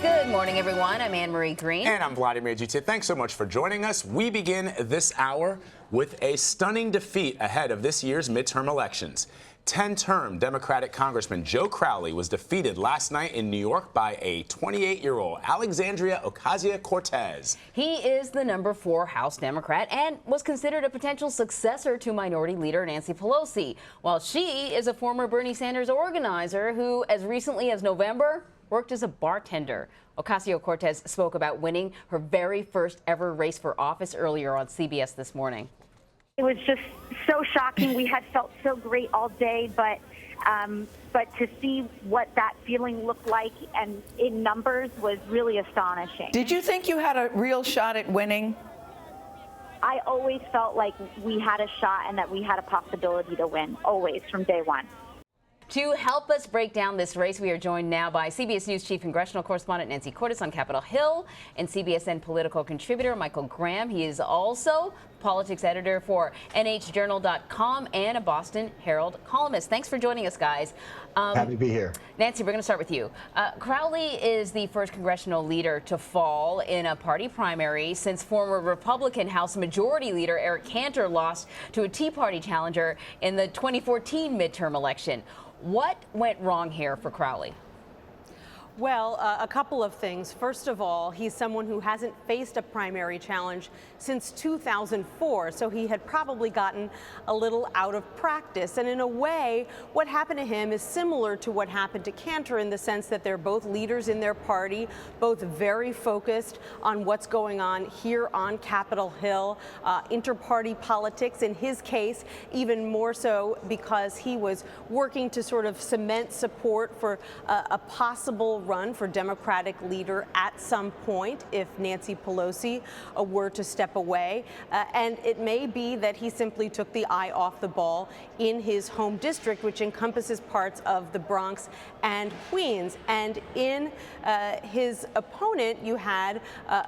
Good morning, everyone. I'm Anne-Marie Green. And I'm Vladimir Dutit. Thanks so much for joining us. We begin this hour with a stunning defeat ahead of this year's midterm elections. 10-term Democratic Congressman Joe Crowley was defeated last night in New York by a 28-year-old Alexandria Ocasio-Cortez. He is the number 4 House Democrat and was considered a potential successor to Minority Leader Nancy Pelosi, while she is a former Bernie Sanders organizer who, as recently as November, worked as a bartender. Ocasio-Cortez spoke about winning her very first ever race for office earlier on CBS this morning. It was just so shocking. We had felt so great all day, but to see what that feeling looked like and in numbers was really astonishing. Did you think you had a real shot at winning? I always felt like we had a shot and that we had a possibility to win, always, from day one. To help us break down this race, we are joined now by CBS News Chief Congressional Correspondent Nancy Cordes on Capitol Hill and CBSN political contributor Michael Graham. He is also politics editor for NHJournal.com and a Boston Herald columnist. Thanks for joining us, guys. Happy to be here. Nancy, we're going to start with you. Crowley is the first congressional leader to fall in a party primary since former Republican House Majority Leader Eric Cantor lost to a Tea Party challenger in the 2014 midterm election. What went wrong here for Crowley? Well, a couple of things. First of all, he's someone who hasn't faced a primary challenge since 2004, so he had probably gotten a little out of practice. And in a way, what happened to him is similar to what happened to Cantor in the sense that they're both leaders in their party, both very focused on what's going on here on Capitol Hill, inter-party politics. In his case, even more so because he was working to sort of cement support for a possible run for Democratic leader at some point if Nancy Pelosi were to step away. And it may be that he simply took the eye off the ball in his home district, which encompasses parts of the Bronx and Queens. And in his opponent, you had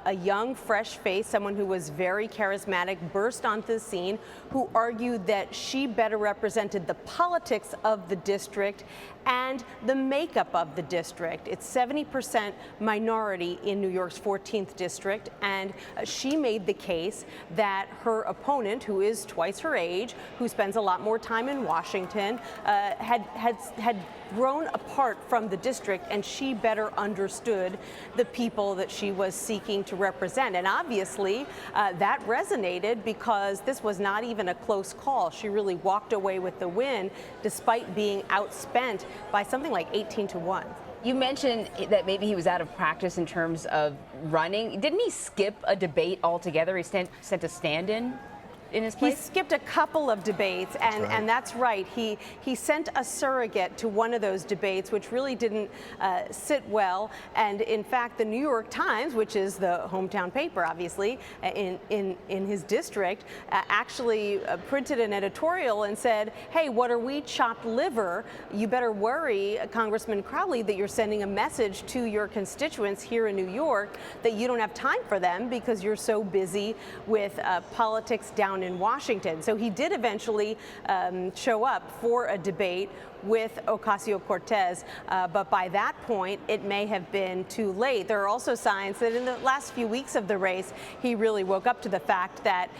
a young, fresh face, someone who was very charismatic, burst onto the scene, who argued that she better represented the politics of the district and the makeup of the district. It's 70% minority in New York's 14th district, and she made the case that her opponent, who is twice her age, who spends a lot more time in Washington, had grown apart from the district, and she better understood the people that she was seeking to represent. And obviously, that resonated because this was not even a close call. She really walked away with the win, despite being outspent by something like 18-1. You mentioned that maybe he was out of practice in terms of running. Didn't he skip a debate altogether? He sent a stand-in in his place? He skipped a couple of debates, and that's right. He sent a surrogate to one of those debates, which really didn't sit well. And in fact, the New York Times, which is the hometown paper, obviously, in his district, actually printed an editorial and said, "Hey, what are we, chopped liver? You better worry, Congressman Crowley, that you're sending a message to your constituents here in New York that you don't have time for them because you're so busy with politics down in Washington." So he did eventually show up for a debate with Ocasio-Cortez, but by that point, it may have been too late. There are also signs that in the last few weeks of the race, he really woke up to the fact that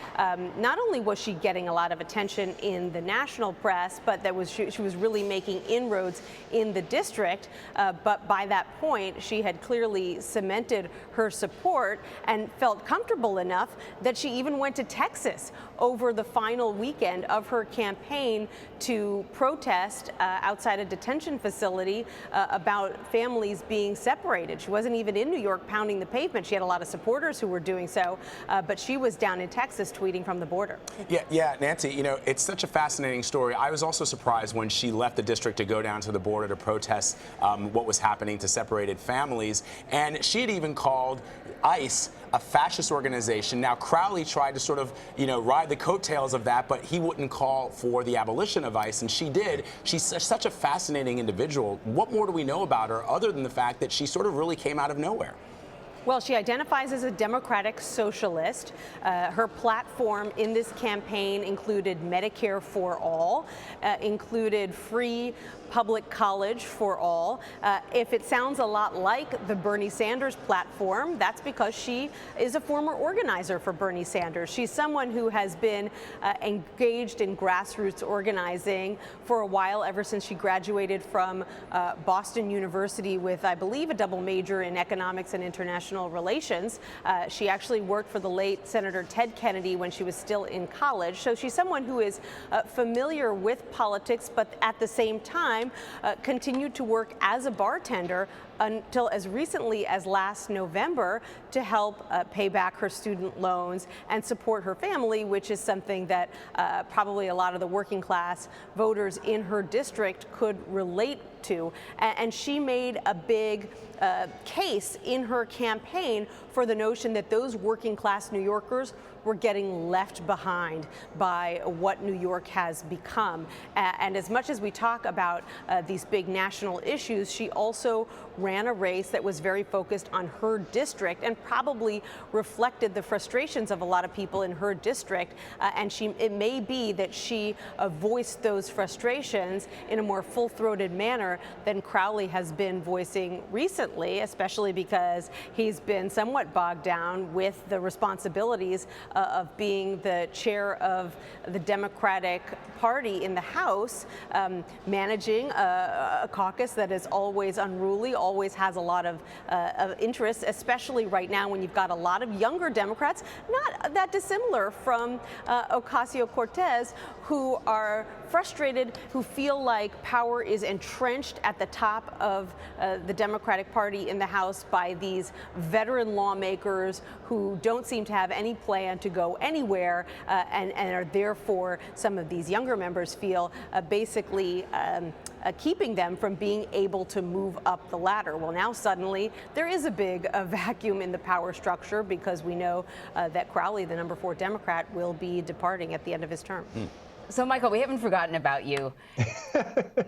not only was she getting a lot of attention in the national press, but that she was really making inroads in the district. But by that point, she had clearly cemented her support and felt comfortable enough that she even went to Texas over the final weekend of her campaign to protest outside a detention facility about families being separated. She wasn't even in New York pounding the pavement. She had a lot of supporters who were doing so, but she was down in Texas tweeting from the border. Yeah, Nancy, you know, it's such a fascinating story. I was also surprised when she left the district to go down to the border to protest what was happening to separated families. And she had even called ICE a fascist organization. Now, Crowley tried to sort of, ride the coattails of that, but he wouldn't call for the abolition of ICE, and she did. She's such a fascinating individual. What more do we know about her other than the fact that she sort of really came out of nowhere? Well, she identifies as a Democratic socialist. Her platform in this campaign included Medicare for all, included free public college for all. If it sounds a lot like the Bernie Sanders platform, that's because she is a former organizer for Bernie Sanders. She's someone who has been engaged in grassroots organizing for a while, ever since she graduated from Boston University with, I believe, a double major in economics and international relations. She actually worked for the late Senator Ted Kennedy when she was still in college. So she's someone who is familiar with politics, but at the same time continued to work as a bartender until as recently as last November to help pay back her student loans and support her family, which is something that probably a lot of the working class voters in her district could relate to. And she made a big case in her campaign for the notion that those working class New Yorkers were getting left behind by what New York has become. And as much as we talk about these big national issues, she also ran a race that was very focused on her district and probably reflected the frustrations of a lot of people in her district. And it may be that she voiced those frustrations in a more full-throated manner than Crowley has been voicing recently, especially because he's been somewhat bogged down with the responsibilities of being the chair of the Democratic Party in the House, managing a caucus that is always unruly, always has a lot of interest, especially right now when you've got a lot of younger Democrats, not that dissimilar from Ocasio-Cortez, who are frustrated, who feel like power is entrenched at the top of the Democratic Party in the House by these veteran lawmakers who don't seem to have any plan to go anywhere, and are therefore, some of these younger members feel basically keeping them from being able to move up the ladder. Well, now suddenly there is a big vacuum in the power structure, because we know that Crowley, the number 4 Democrat, will be departing at the end of his term. So, Michael, we haven't forgotten about you.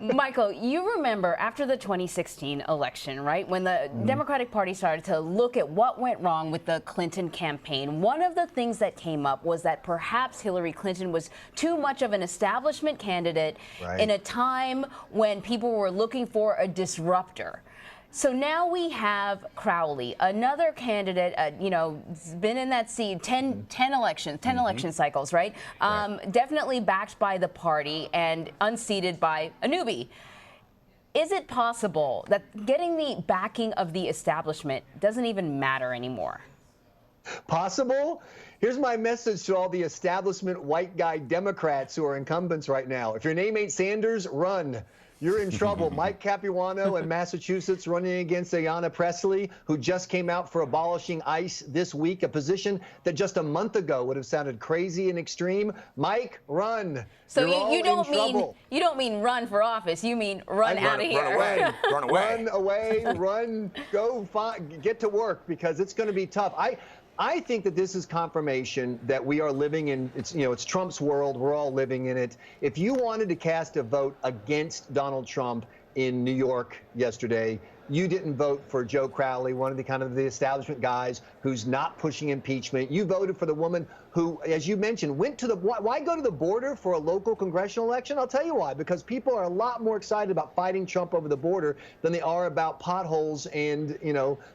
Michael, you remember after the 2016 election, right, when the Democratic Party started to look at what went wrong with the Clinton campaign, one of the things that came up was that perhaps Hillary Clinton was too much of an establishment candidate in a time when people were looking for a disruptor. So now we have Crowley, another candidate, you know, been in that seat 10 election cycles, right? Definitely backed by the party and unseated by a newbie. Is it possible that getting the backing of the establishment doesn't even matter anymore? Possible? Here's my message to all the establishment white guy Democrats who are incumbents right now. If your name ain't Sanders, run. You're in trouble. Mike Capuano in Massachusetts running against Ayanna Pressley, who just came out for abolishing ICE this week, a position that just a month ago would have sounded crazy and extreme. Mike, run. So you don't mean run for office. You mean run out of here. Run away. Run away. Run away. Run. Go. Get to work, because it's going to be tough. I think that this is confirmation that we are living in, it's Trump's world. We're all living in it. If you wanted to cast a vote against Donald Trump in New York yesterday, you didn't vote for Joe Crowley, one of the establishment guys who's not pushing impeachment. You voted for the woman who, as you mentioned, went to why go to the border for a local congressional election? I'll tell you why. Because people are a lot more excited about fighting Trump over the border than they are about potholes and,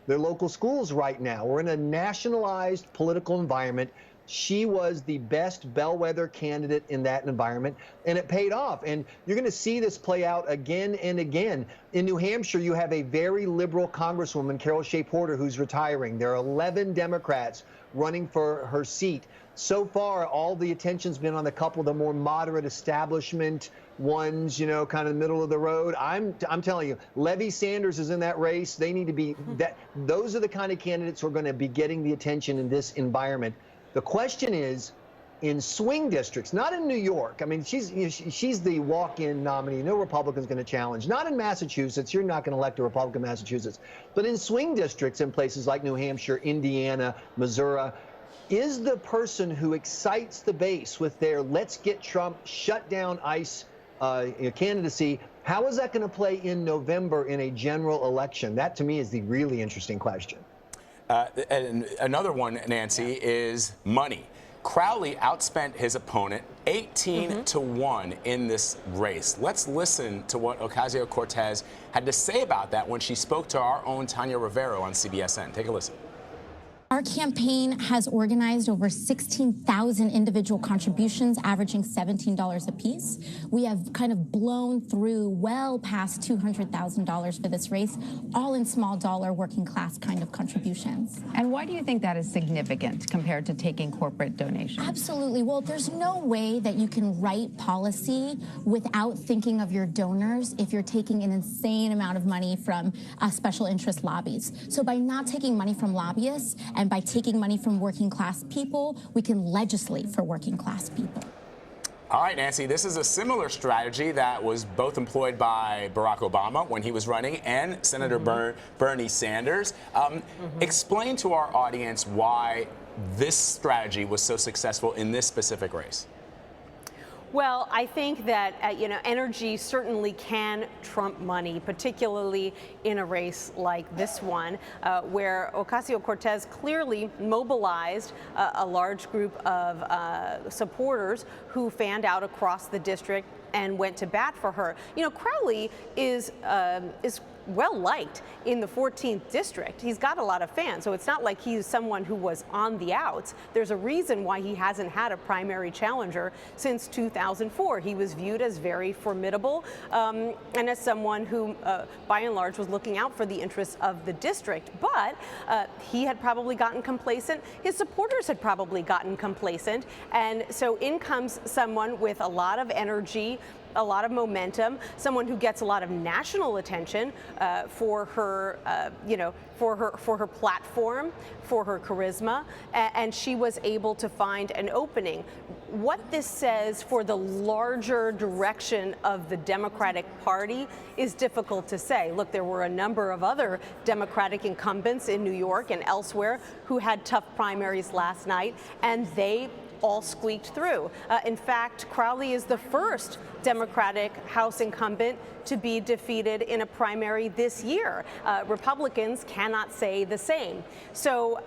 their local schools right now. We're in a nationalized political environment. She was the best bellwether candidate in that environment, and it paid off. And you're going to see this play out again and again. In New Hampshire, you have a very liberal Congresswoman, Carol Shea Porter, who's retiring. There are 11 Democrats running for her seat. So far, all the attention's been on a couple of the more moderate establishment ones, kind of middle of the road. I'm telling you, Levy Sanders is in that race. They need to be those are the kind of candidates who are going to be getting the attention in this environment. The question is, in swing districts, not in New York. I mean, she's the walk-in nominee. No Republican's going to challenge. Not in Massachusetts. You're not going to elect a Republican in Massachusetts. But in swing districts in places like New Hampshire, Indiana, Missouri, is the person who excites the base with their let's get Trump, shut down ICE candidacy, how is that going to play in November in a general election? That, to me, is the really interesting question. And another one, Nancy, is money. Crowley outspent his opponent 18 to 1 in this race. Let's listen to what Ocasio-Cortez had to say about that when she spoke to our own Tanya Rivero on CBSN. Take a listen. Our campaign has organized over 16,000 individual contributions, averaging $17 apiece. We have kind of blown through well past $200,000 for this race, all in small dollar working class kind of contributions. And why do you think that is significant compared to taking corporate donations? Absolutely. Well, there's no way that you can write policy without thinking of your donors if you're taking an insane amount of money from special interest lobbies. So by not taking money from lobbyists and by taking money from working class people, we can legislate for working class people. All right, Nancy, this is a similar strategy that was both employed by Barack Obama when he was running and Senator Bernie Sanders. Explain to our audience why this strategy was so successful in this specific race. Well, I think that, energy certainly can trump money, particularly in a race like this one, where Ocasio-Cortez clearly mobilized a large group of supporters who fanned out across the district and went to bat for her. Crowley is well liked in the 14th district. He's got a lot of fans, so it's not like he's someone who was on the outs. There's a reason why he hasn't had a primary challenger since 2004. He was viewed as very formidable and as someone who, by and large, was looking out for the interests of the district. But he had probably gotten complacent. His supporters had probably gotten complacent. And so in comes someone with a lot of energy, a lot of momentum, someone who gets a lot of national attention for her, for her platform, for her charisma, and she was able to find an opening. What this says for the larger direction of the Democratic Party is difficult to say. Look, there were a number of other Democratic incumbents in New York and elsewhere who had tough primaries last night, and they all squeaked through. In fact, Crowley is the first Democratic House incumbent to be defeated in a primary this year. Republicans cannot say the same. So,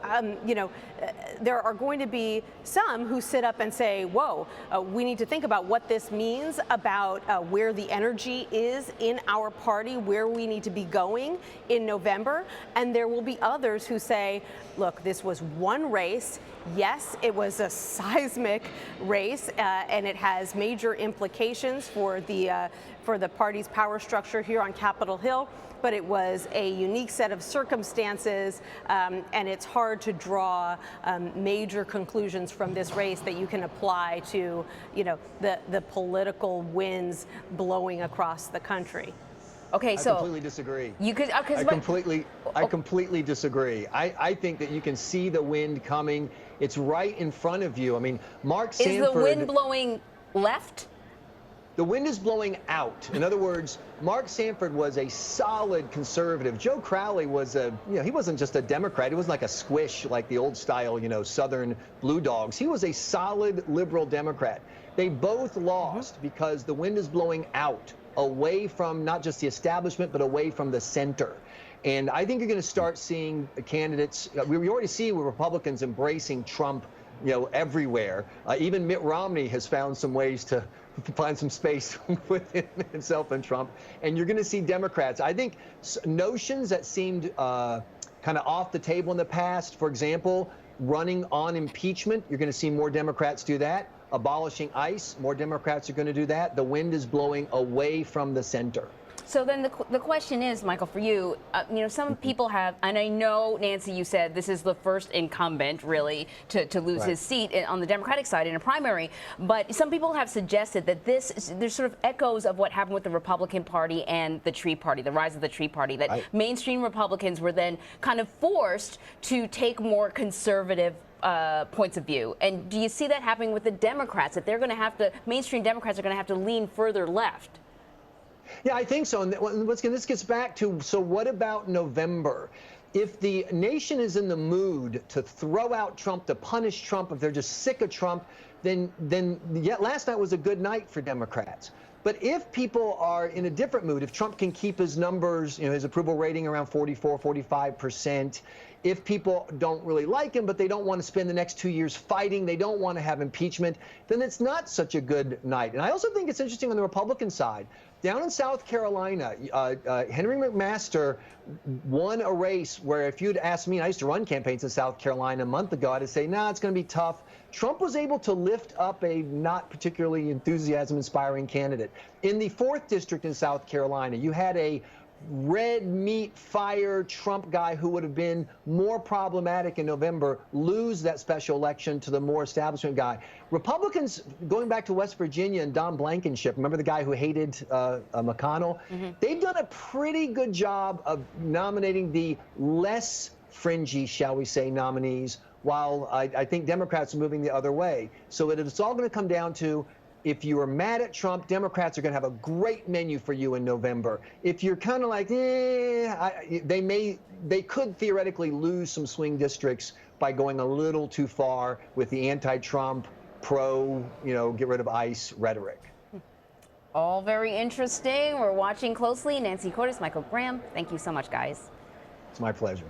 there are going to be some who sit up and say, whoa, we need to think about what this means about where the energy is in our party, where we need to be going in November. And there will be others who say, look, this was one race. Yes, it was a seismic race, and it has major implications for the party's power structure here on Capitol Hill. But it was a unique set of circumstances, and it's hard to draw major conclusions from this race that you can apply to, the political winds blowing across the country. Okay, so I completely disagree. You could. I completely disagree. I think that you can see the wind coming. It's right in front of you. I mean, Mark Sanford. Is the wind blowing left? The wind is blowing out. In other words, Mark Sanford was a solid conservative. Joe Crowley was he wasn't just a Democrat. He wasn't like a squish like the old style, Southern Blue Dogs. He was a solid liberal Democrat. They both lost because the wind is blowing out, away from not just the establishment, but away from the center. And I think you're going to start seeing candidates. We already see Republicans embracing Trump, everywhere. Even Mitt Romney has found some ways to find some space within himself and Trump. And you're going to see Democrats. I think notions that seemed kind of off the table in the past, for example, running on impeachment, you're going to see more Democrats do that. Abolishing ICE, more Democrats are going to do that. The wind is blowing away from the center. So then the question is, Michael, for you, some people have, and I know, Nancy, you said this is the first incumbent, really, to lose his seat on the Democratic side in a primary, but some people have suggested that there's sort of echoes of what happened with the Republican Party and the Tree Party, the rise of the Tree Party, that mainstream Republicans were then kind of forced to take more conservative points of view. And do you see that happening with the Democrats, that they're going to have to, mainstream Democrats are going to have to lean further left? Yeah, I think so. And this gets back to, so what about November? If the nation is in the mood to throw out Trump, to punish Trump, if they're just sick of Trump, then last night was a good night for Democrats. But if people are in a different mood, if Trump can keep his numbers, his approval rating around 44, 45%, if people don't really like him, but they don't want to spend the next 2 years fighting, they don't want to have impeachment, then it's not such a good night. And I also think it's interesting on the Republican side. Down in South Carolina, Henry McMaster won a race where if you'd asked me, and I used to run campaigns in South Carolina a month ago, I'd say, nah, it's going to be tough. Trump was able to lift up a not particularly enthusiasm-inspiring candidate. In the 4th district in South Carolina, you had a red meat fire Trump guy who would have been more problematic in November lose that special election to the more establishment guy. Republicans, going back to West Virginia and Don Blankenship, remember the guy who hated McConnell? They've done a pretty good job of nominating the less fringy, shall we say, nominees, while I think Democrats are moving the other way. So it's all going to come down to, if you are mad at Trump, Democrats are going to have a great menu for you in November. If you're kind of like, they could theoretically lose some swing districts by going a little too far with the anti-Trump, get rid of ICE rhetoric. All very interesting. We're watching closely. Nancy Cordes, Michael Graham, thank you so much, guys. It's my pleasure.